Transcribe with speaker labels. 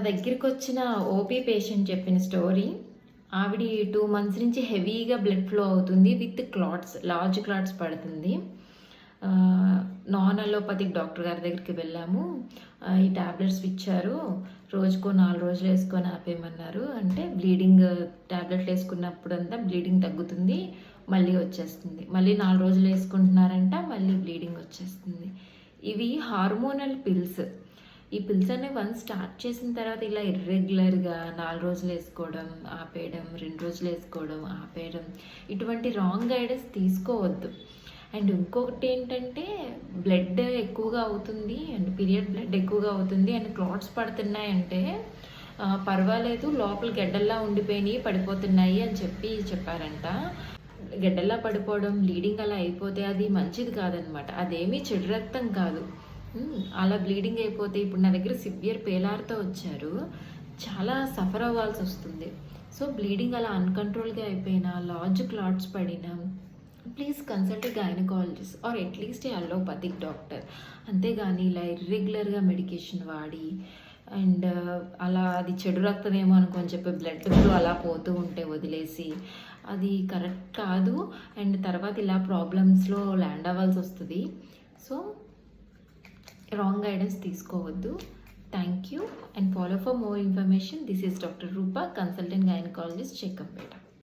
Speaker 1: నా దగ్గరికి వచ్చిన ఓపీ పేషెంట్ చెప్పిన స్టోరీ. ఆవిడ 2 మంత్స్ నుంచి హెవీగా బ్లడ్ ఫ్లో అవుతుంది విత్ క్లాట్స్, లార్జ్ క్లాట్స్ పడుతుంది. నాన్ అలోపతిక్ డాక్టర్ గారి దగ్గరికి వెళ్ళాము. ఈ ట్యాబ్లెట్స్ ఇచ్చారు, రోజుకో 4 రోజులు వేసుకొని ఆపేయమన్నారు. అంటే బ్లీడింగ్ ట్యాబ్లెట్లు వేసుకున్నప్పుడంతా బ్లీడింగ్ తగ్గుతుంది, మళ్ళీ వచ్చేస్తుంది. మళ్ళీ 4 రోజులు వేసుకుంటున్నారంట, మళ్ళీ బ్లీడింగ్ వచ్చేస్తుంది. ఇవి హార్మోనల్ పిల్స్. ఈ పిల్స్ అనేవి వన్స్ స్టార్ట్ చేసిన తర్వాత ఇలా ఇర్రెగ్యులర్గా 4 రోజులు వేసుకోవడం ఆపేయడం, 2 రోజులు వేసుకోవడం ఆపేయడం, ఇటువంటి రాంగ్ గైడెన్స్ తీసుకోవద్దు. అండ్ ఇంకొకటి ఏంటంటే, బ్లడ్ ఎక్కువగా అవుతుంది అండ్ పీరియడ్ బ్లడ్ ఎక్కువగా అవుతుంది అండ్ క్లాట్స్ పడుతున్నాయంటే పర్వాలేదు, లోపల గెడ్డల్లా ఉండిపోయినాయి పడిపోతున్నాయి అని చెప్పారంట. గెడ్డల్లా పడిపోవడం, బ్లీడింగ్ అలా అయిపోతే అది మంచిది కాదనమాట. అదేమీ చెడు రక్తం కాదు. అలా బ్లీడింగ్ అయిపోతే ఇప్పుడు నా దగ్గర సివియర్ పేలార్తో వచ్చారు, చాలా సఫర్ అవ్వాల్సి వస్తుంది. సో బ్లీడింగ్ అలా అన్కంట్రోల్గా అయిపోయినా, లార్జ్ క్లాట్స్ పడినా, please consult a gynaecologist or at least a allopathic doctor. అంతేగాని ఇలా ఇర్రెగ్యులర్గా మెడికేషన్ వాడి అండ్ అలా అది చెడు రక్తమేమో అనుకొని చెప్పి బ్లడ్ ఫ్లో అలా పోతూ ఉంటే వదిలేసి, అది కరెక్ట్ కాదు. అండ్ తర్వాత ఇలా ప్రాబ్లమ్స్లో ల్యాండ్ అవ్వాల్సి వస్తుంది. సో రాంగ్ గైడెన్స్ తీసుకోవద్దు. Thank you and follow for more information. This is doctor Roopa, consultant gynaecologist, చెక్కంపేట.